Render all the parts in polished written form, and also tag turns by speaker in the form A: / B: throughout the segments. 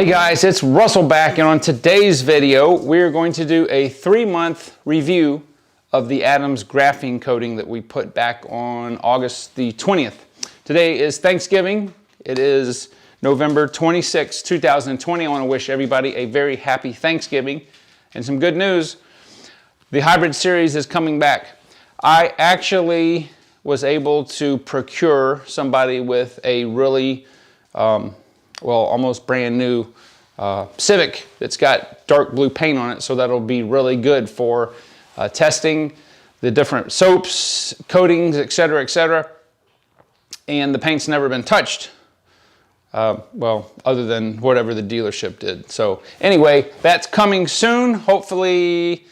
A: Hey guys, it's Russell back, and on today's video we're going to do a 3-month review of the Adams graphene coating that we put back on August the 20th. Today is Thanksgiving. It is November 26, 2020. I want to wish everybody a very happy Thanksgiving and some good news. The hybrid series is coming back. I actually was able to procure somebody with a really almost brand new Civic that's got dark blue paint on it, so that'll be really good for testing the different soaps, coatings, etc., etc. And the paint's never been touched, other than whatever the dealership did. So anyway, that's coming soon. Hopefully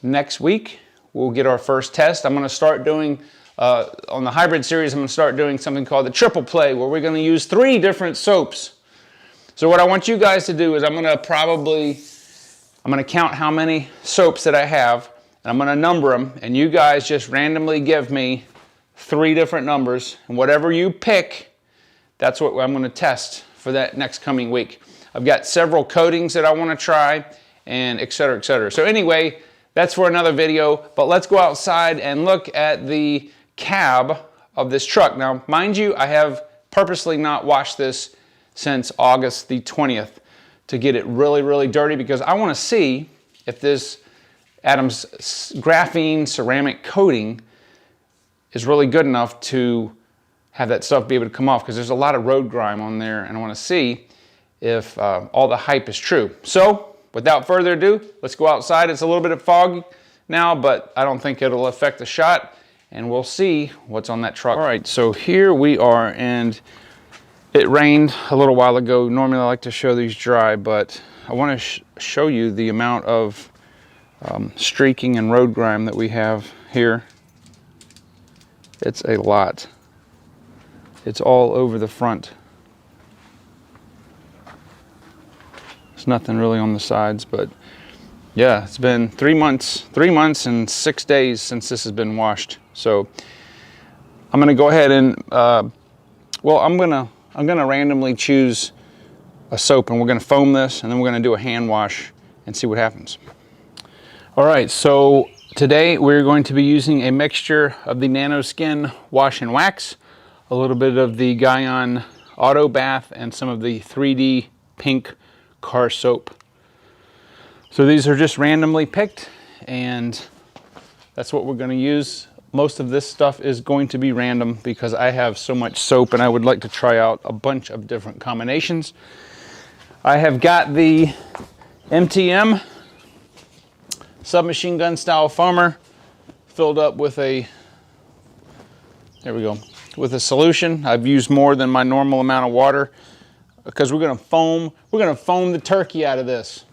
A: next week we'll get our first test. I'm going to start doing on the hybrid series, I'm going to start doing something called the triple play, where we're going to use 3 different soaps. So what I want you guys to do is I'm going to count how many soaps that I have, and I'm going to number them, and you guys just randomly give me 3 different numbers, and whatever you pick, that's what I'm going to test for that next coming week. I've got several coatings that I want to try, and etc., etc. So anyway, that's for another video, but let's go outside and look at the cab of this truck. Now, mind you, I have purposely not washed this since August the 20th to get it really, really dirty, because I want to see if this Adams graphene ceramic coating is really good enough to have that stuff be able to come off, because there's a lot of road grime on there, and I want to see if all the hype is true. So without further ado, let's go outside. It's a little bit of fog now, but I don't think it'll affect the shot, and we'll see what's on that truck. All right, so here we are, and it rained a little while ago. Normally I like to show these dry, but I want to show you the amount of streaking and road grime that we have here. It's a lot. It's all over the front. There's nothing really on the sides, but yeah, it's been 3 months and 6 days since this has been washed. So I'm going to go ahead and I'm going to randomly choose a soap, and we're going to foam this, and then we're going to do a hand wash and see what happens. All right, so today we're going to be using a mixture of the Nano Skin Wash and Wax, a little bit of the Guyon Auto Bath, and some of the 3D Pink Car Soap. So these are just randomly picked, and that's what we're going to use. Most of this stuff is going to be random because I have so much soap and I would like to try out a bunch of different combinations. I have got the MTM Submachine gun style foamer filled up with a, with a solution. I've used more than my normal amount of water because we're going to foam the turkey out of this.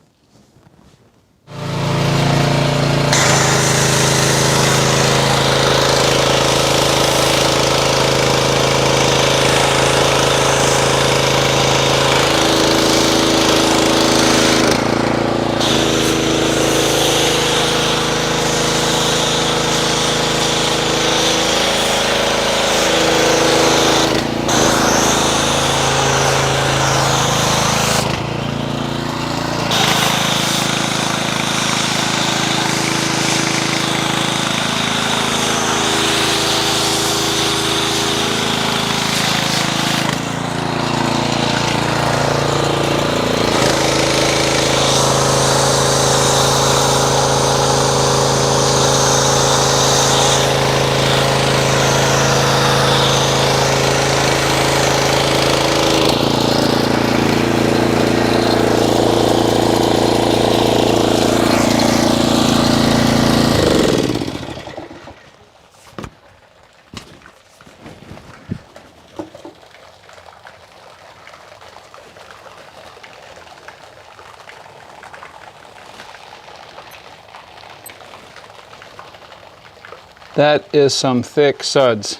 A: That is some thick suds.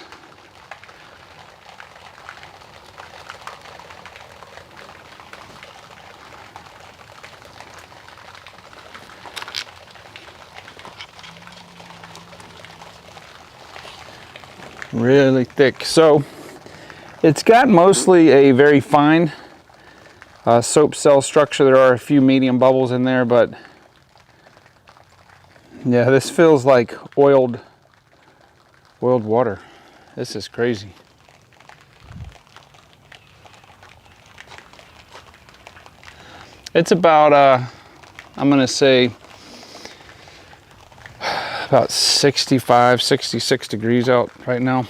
A: Really thick. So it's got mostly a very fine soap cell structure. There are a few medium bubbles in there, but yeah, this feels like oiled water. This is crazy. It's about, I'm gonna say, about 65, 66 degrees out right now.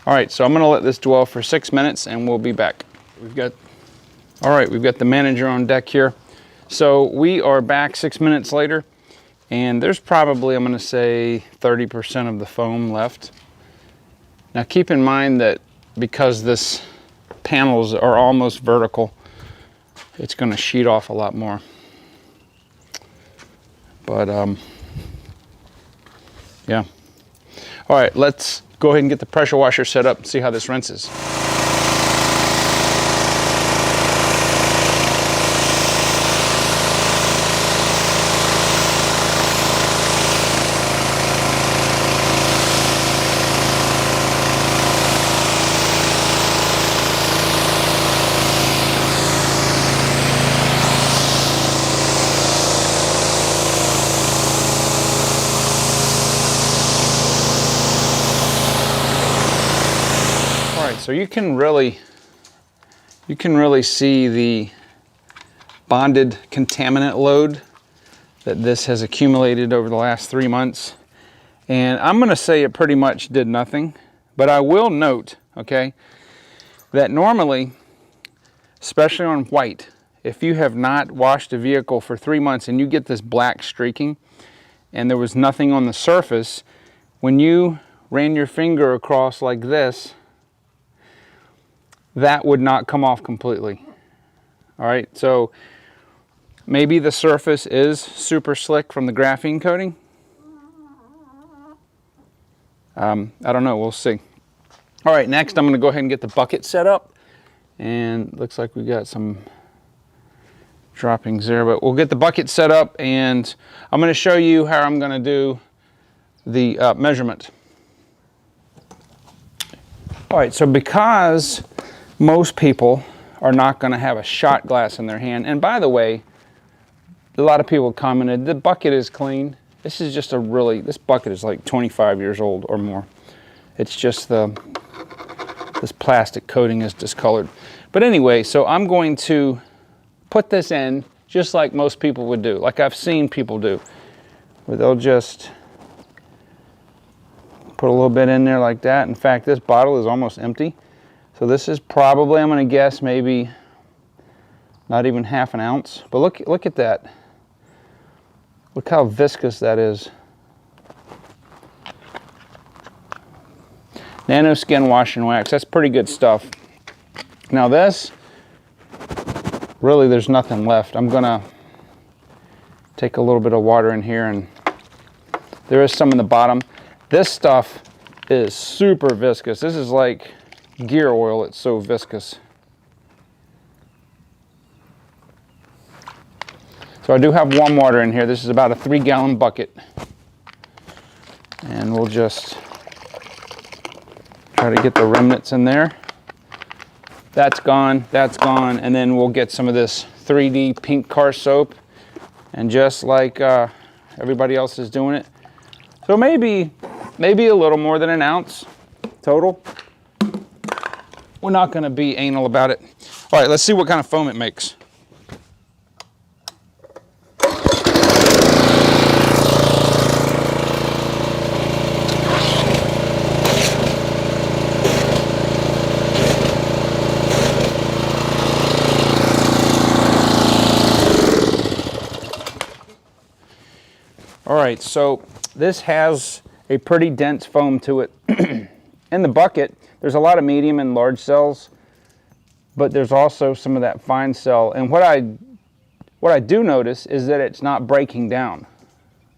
A: All right, so I'm gonna let this dwell for 6 minutes and we'll be back. All right, we've got the manager on deck here. So we are back 6 minutes later, and there's probably, I'm gonna say, 30% of the foam left. Now keep in mind that because this panels are almost vertical, it's gonna sheet off a lot more. But yeah. All right, let's go ahead and get the pressure washer set up and see how this rinses. So you can really see the bonded contaminant load that this has accumulated over the last 3 months. And I'm gonna say it pretty much did nothing, but I will note, okay, that normally, especially on white, if you have not washed a vehicle for 3 months and you get this black streaking and there was nothing on the surface, when you ran your finger across like this, that would not come off completely. All right, so maybe the surface is super slick from the graphene coating. I don't know, we'll see. All right, next I'm gonna go ahead and get the bucket set up. And looks like we got some droppings there, but we'll get the bucket set up and I'm gonna show you how I'm gonna do the measurement. All right, so because most people are not going to have a shot glass in their hand. And by the way, a lot of people commented, the bucket is clean. This is just this bucket is like 25 years old or more. It's just this plastic coating is discolored. But anyway, so I'm going to put this in just like most people would do, like I've seen people do, where they'll just put a little bit in there like that. In fact, this bottle is almost empty. So this is probably, I'm going to guess, maybe not even half an ounce. But look at that. Look how viscous that is. Nano Skin Wash and Wax. That's pretty good stuff. Now this, really there's nothing left. I'm going to take a little bit of water in here, and there is some in the bottom. This stuff is super viscous. This is like gear oil, it's so viscous. So I do have warm water in here. This is about a 3-gallon bucket. And we'll just try to get the remnants in there. That's gone, and then we'll get some of this 3D pink car soap. And just like everybody else is doing it. So maybe a little more than an ounce total. We're not going to be anal about it. All right, let's see what kind of foam it makes. All right, so this has a pretty dense foam to it. In the bucket, there's a lot of medium and large cells, but there's also some of that fine cell. And what I do notice is that it's not breaking down.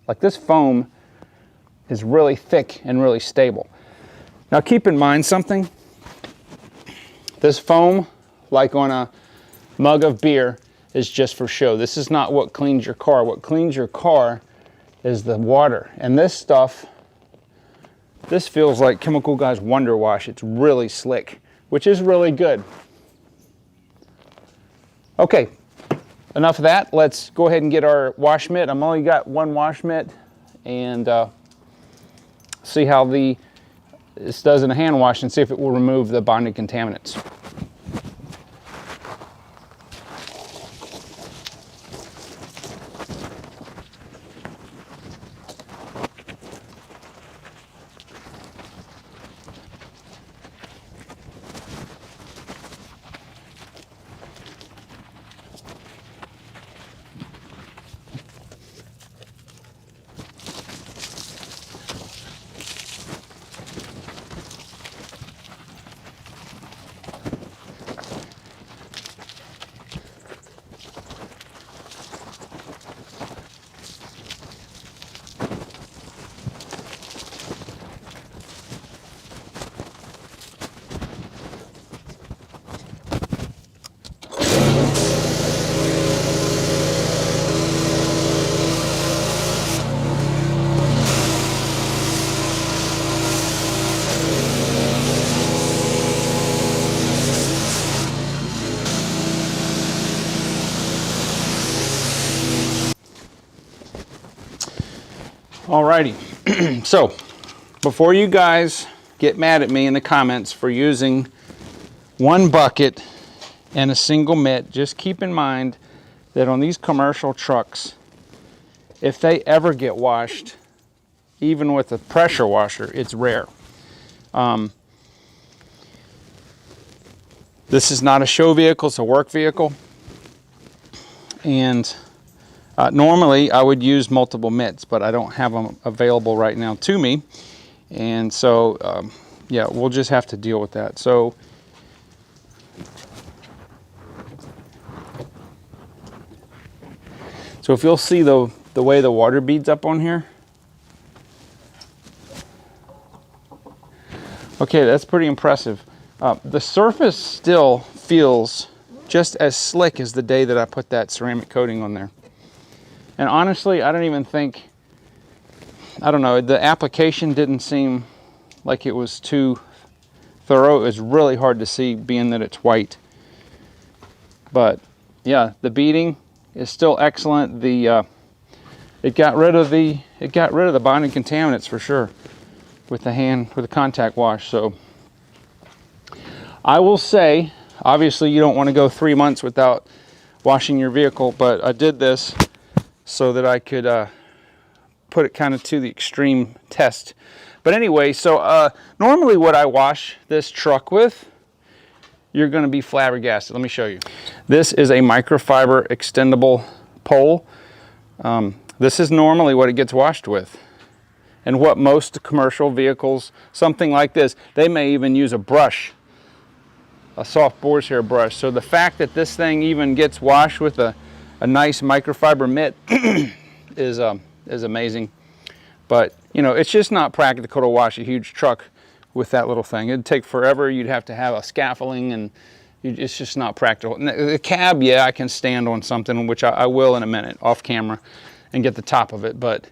A: Like this foam is really thick and really stable. Now keep in mind something. This foam, like on a mug of beer, is just for show. This is not what cleans your car. What cleans your car is the water. And this stuff, this feels like Chemical Guy's Wonder Wash. It's really slick, which is really good. Okay, enough of that. Let's go ahead and get our wash mitt. I've only got one wash mitt, and see how this does in a hand wash and see if it will remove the bonded contaminants. Alrighty, so before you guys get mad at me in the comments for using one bucket and a single mitt, just keep in mind that on these commercial trucks, if they ever get washed, even with a pressure washer, it's rare. This is not a show vehicle, it's a work vehicle. And normally I would use multiple mitts, but I don't have them available right now to me. And so, yeah, we'll just have to deal with that. So, if you'll see the way the water beads up on here. Okay, that's pretty impressive. The surface still feels just as slick as the day that I put that ceramic coating on there. And honestly, I don't even think, I don't know, the application didn't seem like it was too thorough. It was really hard to see being that it's white. But yeah, the beading is still excellent. It got rid of the bonding contaminants for sure with the contact wash. So I will say, obviously you don't want to go 3 months without washing your vehicle, but I did this so that I could put it kind of to the extreme test. But anyway, so normally what I wash this truck with, you're going to be flabbergasted. Let me show you. This is a microfiber extendable pole. This is normally what it gets washed with. And what most commercial vehicles, something like this, they may even use a brush, a soft boar's hair brush. So the fact that this thing even gets washed with a nice microfiber mitt is amazing. But you know, it's just not practical to wash a huge truck with that little thing. It'd take forever. You'd have to have a scaffolding, and it's just not practical. The cab, yeah, I can stand on something, which I will in a minute off camera, and get the top of it. But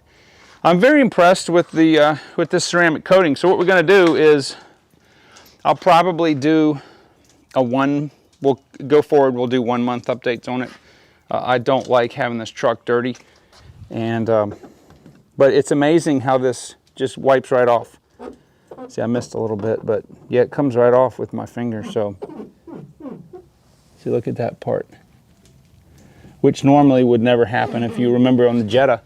A: I'm very impressed with this ceramic coating. So what we're going to do is, I'll probably do we'll go forward, we'll do 1 month updates on it. I don't like having this truck dirty, and but it's amazing how this just wipes right off. See, I missed a little bit, but yeah, it comes right off with my finger. So see, look at that part, which normally would never happen. If you remember on the Jetta,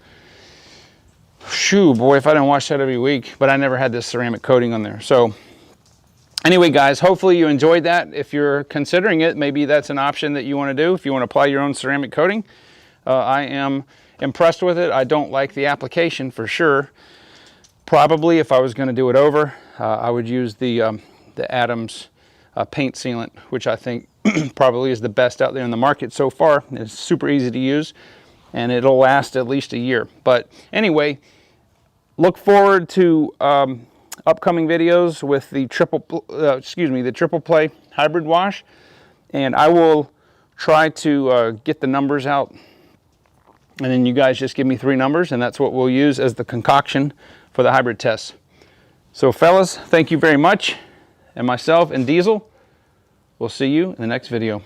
A: shoo, boy, if I didn't wash that every week. But I never had this ceramic coating on there. So anyway, guys, hopefully you enjoyed that. If you're considering it, maybe that's an option that you want to do if you want to apply your own ceramic coating. I am impressed with it. I don't like the application for sure. Probably if I was going to do it over, I would use the Adams paint sealant, which I think probably is the best out there in the market so far. It's super easy to use, and it'll last at least a year. But anyway, look forward to upcoming videos with the triple play hybrid wash, and I will try to get the numbers out And then you guys just give me 3 numbers, and that's what we'll use as the concoction for the hybrid tests. So fellas, thank you very much. And myself and Diesel, we'll see you in the next video.